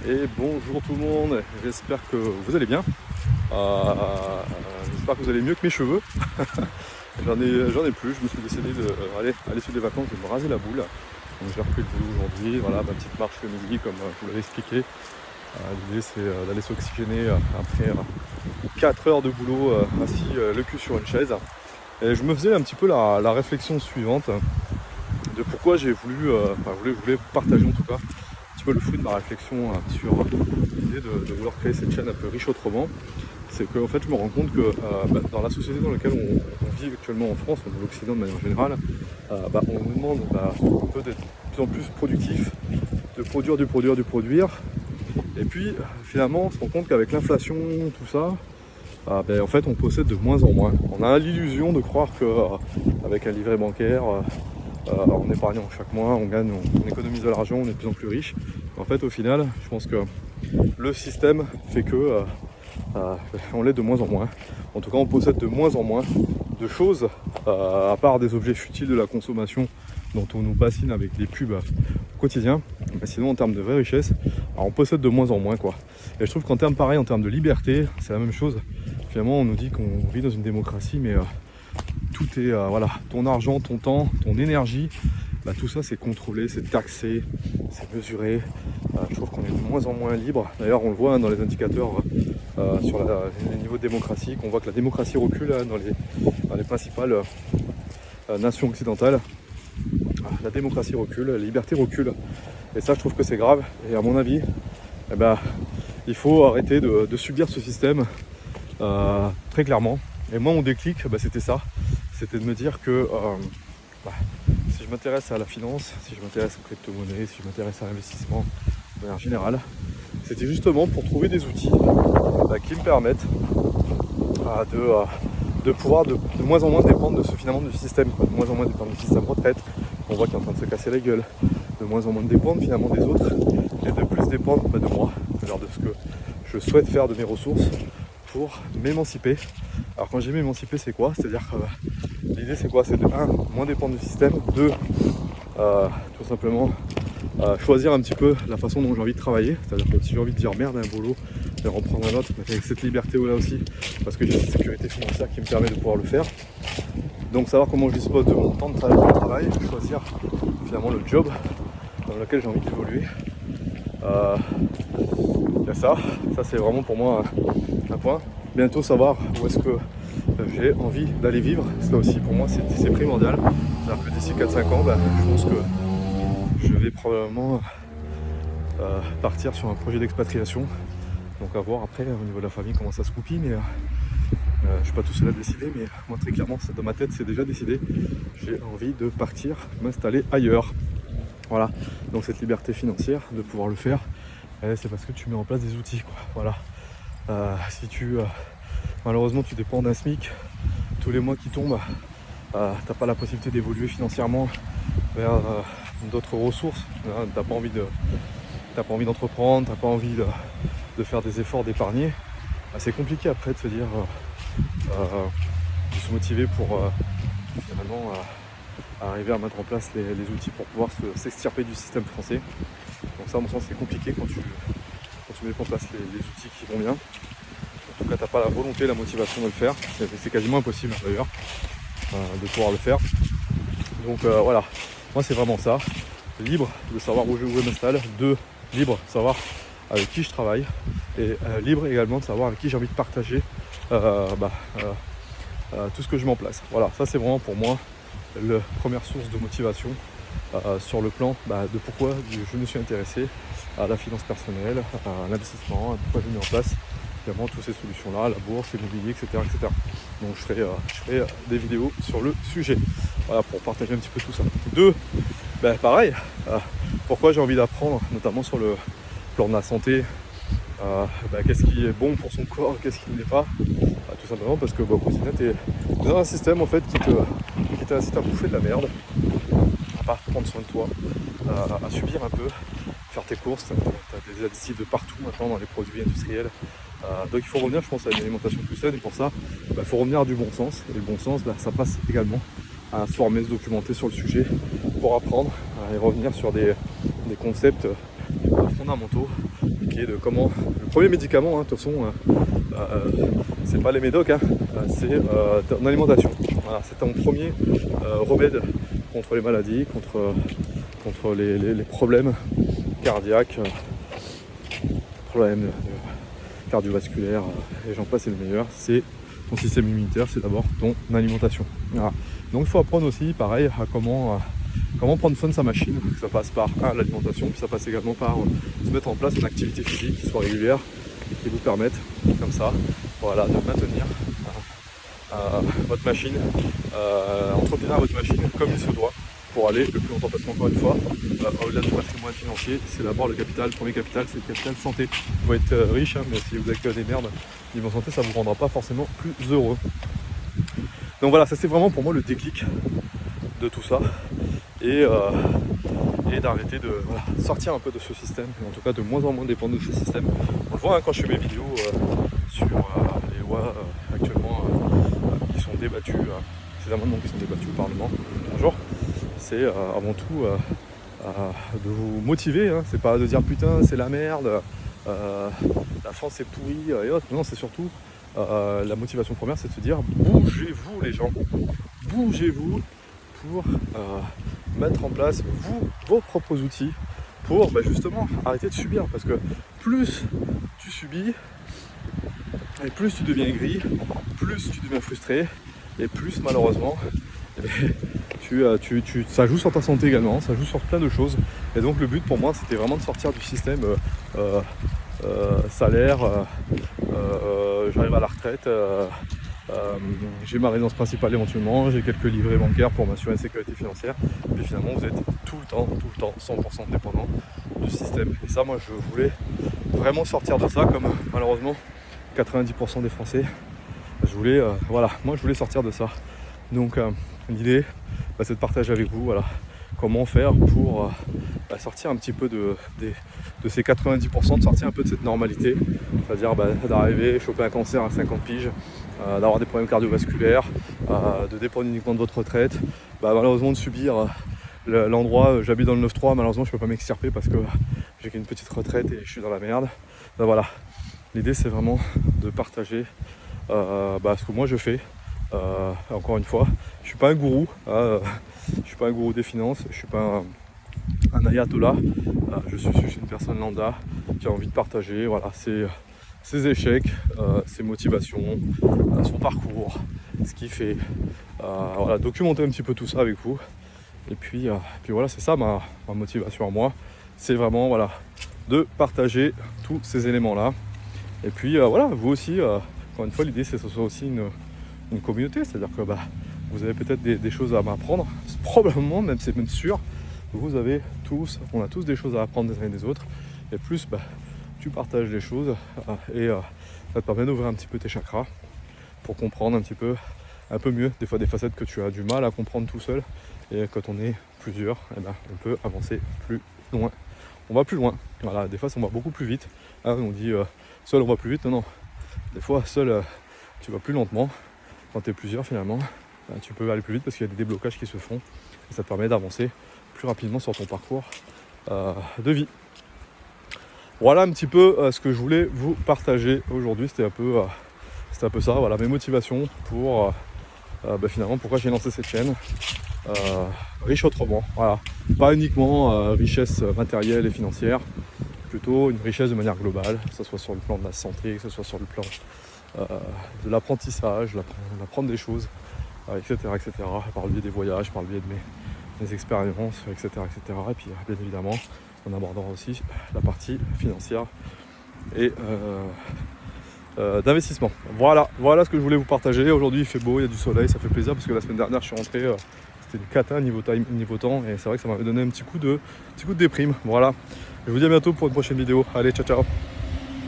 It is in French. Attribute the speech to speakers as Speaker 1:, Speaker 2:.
Speaker 1: Et bonjour tout le monde, j'espère que vous allez bien. J'espère que vous allez mieux que mes cheveux. J'en ai plus, je me suis décidé aller sur des vacances, de me raser la boule. Donc j'ai repris le boulot aujourd'hui, voilà, ma petite marche le midi comme je vous l'avais expliqué. L'idée c'est d'aller s'oxygéner après 4 heures de boulot assis le cul sur une chaise. Et je me faisais un petit peu la réflexion suivante de pourquoi j'ai voulu partager en tout cas un petit peu le fruit de ma réflexion sur l'idée de vouloir créer cette chaîne un peu riche autrement. C'est qu'en fait je me rends compte que dans la société dans laquelle on vit actuellement en France, dans l'Occident de manière générale, on nous demande un peu d'être de plus en plus productif, de produire. Et puis finalement on se rend compte qu'avec l'inflation, tout ça, en fait on possède de moins en moins. On a l'illusion de croire qu'avec un livret bancaire, en épargnant chaque mois, on économise de l'argent, on est de plus en plus riche. En fait au final, je pense que le système fait que on l'est de moins en moins. En tout cas on possède de moins en moins de choses, à part des objets futiles de la consommation dont on nous bassine avec des pubs au quotidien. Mais sinon en termes de vraie richesse, on possède de moins en moins quoi. Et je trouve qu'en termes pareil, en termes de liberté, c'est la même chose. Finalement on nous dit qu'on vit dans une démocratie, mais tout est ton argent, ton temps, ton énergie, tout ça c'est contrôlé, c'est taxé, c'est mesuré. Je trouve qu'on est de moins en moins libre. D'ailleurs on le voit dans les indicateurs sur les niveaux de démocratie, qu'on voit que la démocratie recule dans les principales nations occidentales. La démocratie recule, la liberté recule. Et ça je trouve que c'est grave. Et à mon avis, il faut arrêter de subir ce système très clairement. Et moi mon déclic, c'était ça. C'était de me dire que si je m'intéresse à la finance, si je m'intéresse aux crypto-monnaies, si je m'intéresse à l'investissement de manière générale, c'était justement pour trouver des outils qui me permettent de pouvoir de moins en moins dépendre du système, de moins en moins dépendre du système retraite, on voit qu'il est en train de se casser la gueule, de moins en moins dépendre finalement des autres, et de plus dépendre de moi, c'est-à-dire de ce que je souhaite faire de mes ressources pour m'émanciper. Alors quand j'ai m'émanciper, c'est quoi? C'est-à-dire que l'idée c'est quoi? C'est de 1, moins dépendre du système, 2, tout simplement choisir un petit peu la façon dont j'ai envie de travailler. C'est-à-dire que si j'ai envie de dire merde à un boulot et reprendre un autre, avec cette liberté là aussi, parce que j'ai cette sécurité financière qui me permet de pouvoir le faire. Donc savoir comment je dispose de mon temps de travail, choisir finalement le job dans lequel j'ai envie d'évoluer. Ça c'est vraiment pour moi un point. Bientôt savoir où est-ce que j'ai envie d'aller vivre, ça aussi pour moi c'est primordial. C'est-à-dire que d'ici 4-5 ans, je pense que je vais probablement partir sur un projet d'expatriation. Donc à voir après au niveau de la famille comment ça se goupille, mais je suis pas tout seul à décider, mais moi très clairement dans ma tête c'est déjà décidé. J'ai envie de partir, m'installer ailleurs. Voilà, donc cette liberté financière de pouvoir le faire, c'est parce que tu mets en place des outils quoi. Voilà. Si malheureusement tu dépends d'un SMIC, tous les mois qui tombent, t'as pas la possibilité d'évoluer financièrement vers d'autres ressources, t'as pas envie d'entreprendre, t'as pas envie de faire des efforts, d'épargner, c'est compliqué après de se dire de se motiver pour finalement arriver à mettre en place les outils pour pouvoir s'extirper du système français. Donc ça à mon sens c'est compliqué quand tu mets en place les outils qui vont bien. En tout cas t'as pas la volonté, la motivation de le faire, c'est quasiment impossible d'ailleurs de pouvoir le faire. Donc voilà, moi c'est vraiment ça, libre de savoir où je m'installe, 2, libre de savoir avec qui je travaille, et libre également de savoir avec qui j'ai envie de partager tout ce que je mets en place. Voilà, ça c'est vraiment pour moi la première source de motivation sur le plan de pourquoi je me suis intéressé à la finance personnelle, à l'investissement, à pourquoi j'ai mis en place évidemment toutes ces solutions-là, la bourse, l'immobilier, etc. Donc je ferai des vidéos sur le sujet, voilà, pour partager un petit peu tout ça. 2, pareil, pourquoi j'ai envie d'apprendre, notamment sur le plan de la santé, qu'est-ce qui est bon pour son corps, qu'est-ce qui ne l'est pas, tout simplement parce que au quotidien tu es dans un système en fait qui t'incite à bouffer de la merde, à pas prendre soin de toi, à subir un peu, faire tes courses, tu as des additifs de partout maintenant dans les produits industriels. Donc il faut revenir, je pense, à une alimentation plus saine, et pour ça, il faut revenir à du bon sens. Et le bon sens, ça passe également à se former, se documenter sur le sujet pour apprendre et revenir sur des concepts fondamentaux fondamentaux, qui est de comment... Le premier médicament, de toute façon, c'est pas les médocs, c'est ton alimentation. Voilà, c'est ton premier remède contre les maladies, contre les problèmes cardiaques, problèmes cardiovasculaires, et j'en passe, c'est le meilleur. C'est ton système immunitaire, c'est d'abord ton alimentation. Voilà. Donc il faut apprendre aussi, pareil, à comment prendre soin de sa machine. Ça passe par l'alimentation, puis ça passe également par se mettre en place une activité physique qui soit régulière et qui vous permette, comme ça, voilà, de maintenir votre machine, entretenir votre machine comme il se doit pour aller le plus longtemps. Parce qu'encore une fois, au-delà du patrimoine financier, c'est d'abord le capital. Le premier capital, c'est le capital santé. Vous pouvez être riche, mais si vous avez que des merdes niveau santé, ça ne vous rendra pas forcément plus heureux. Donc voilà, ça c'est vraiment pour moi le déclic de tout ça. Et d'arrêter de sortir un peu de ce système, et en tout cas de moins en moins dépendre de ce système. On le voit quand je fais mes vidéos sur les lois actuellement qui sont débattues, ces amendements qui sont débattus au Parlement un jour, c'est avant tout de vous motiver, c'est pas de dire putain c'est la merde, la France est pourrie et autres, non, c'est surtout la motivation première, c'est de se dire bougez-vous les gens, bougez-vous pour mettre en place vos propres outils pour justement arrêter de subir, parce que plus tu subis et plus tu deviens aigri, plus tu deviens frustré et plus malheureusement ça joue sur ta santé également, ça joue sur plein de choses. Et donc le but pour moi c'était vraiment de sortir du système salaire, j'arrive à la retraite, j'ai ma résidence principale éventuellement, j'ai quelques livrets bancaires pour m'assurer une sécurité financière, et puis finalement vous êtes tout le temps 100% dépendant du système. Et ça, moi je voulais vraiment sortir de ça, comme malheureusement 90% des Français. Je voulais sortir de ça. Donc l'idée c'est de partager avec vous comment faire pour sortir un petit peu de ces 90%, de sortir un peu de cette normalité, c'est-à-dire d'arriver, choper un cancer à 50 piges, d'avoir des problèmes cardiovasculaires, de dépendre uniquement de votre retraite, malheureusement de subir l'endroit, j'habite dans le 9-3, malheureusement je peux pas m'extirper parce que j'ai qu'une petite retraite et je suis dans la merde. Voilà, l'idée c'est vraiment de partager ce que moi je fais. Encore une fois, je suis pas un gourou, je suis pas un gourou des finances, je suis pas un ayatollah, je suis une personne lambda qui a envie de partager ses échecs, ses motivations, son parcours, ce qu'il fait, documenter un petit peu tout ça avec vous. Et puis voilà, c'est ça ma motivation à moi, c'est vraiment de partager tous ces éléments là. Et puis vous aussi, encore une fois, l'idée c'est que ce soit aussi une communauté, c'est-à-dire que vous avez peut-être des choses à m'apprendre, probablement, c'est même sûr, on a tous des choses à apprendre des uns et des autres, et plus tu partages les choses et ça te permet d'ouvrir un petit peu tes chakras pour comprendre un peu mieux des fois des facettes que tu as du mal à comprendre tout seul, et quand on est plusieurs, on peut avancer plus loin, on va plus loin, des fois on va beaucoup plus vite, on dit seul on va plus vite, non, des fois seul tu vas plus lentement. Quand tu es plusieurs finalement, tu peux aller plus vite parce qu'il y a des déblocages qui se font et ça te permet d'avancer plus rapidement sur ton parcours de vie. Voilà un petit peu ce que je voulais vous partager aujourd'hui. C'était un peu ça, mes motivations pour finalement pourquoi j'ai lancé cette chaîne. Riche autrement, pas uniquement richesse matérielle et financière, plutôt une richesse de manière globale, que ce soit sur le plan de la santé, que ce soit sur le plan de l'apprentissage, d'apprendre des choses, etc., par le biais des voyages, par le biais de mes expériences, etc., et puis bien évidemment en abordant aussi la partie financière et d'investissement. Voilà ce que je voulais vous partager. Aujourd'hui il fait beau, il y a du soleil, ça fait plaisir parce que la semaine dernière je suis rentré, c'était une cata niveau temps, et c'est vrai que ça m'avait donné un petit coup de déprime. Voilà, je vous dis à bientôt pour une prochaine vidéo. Allez, ciao.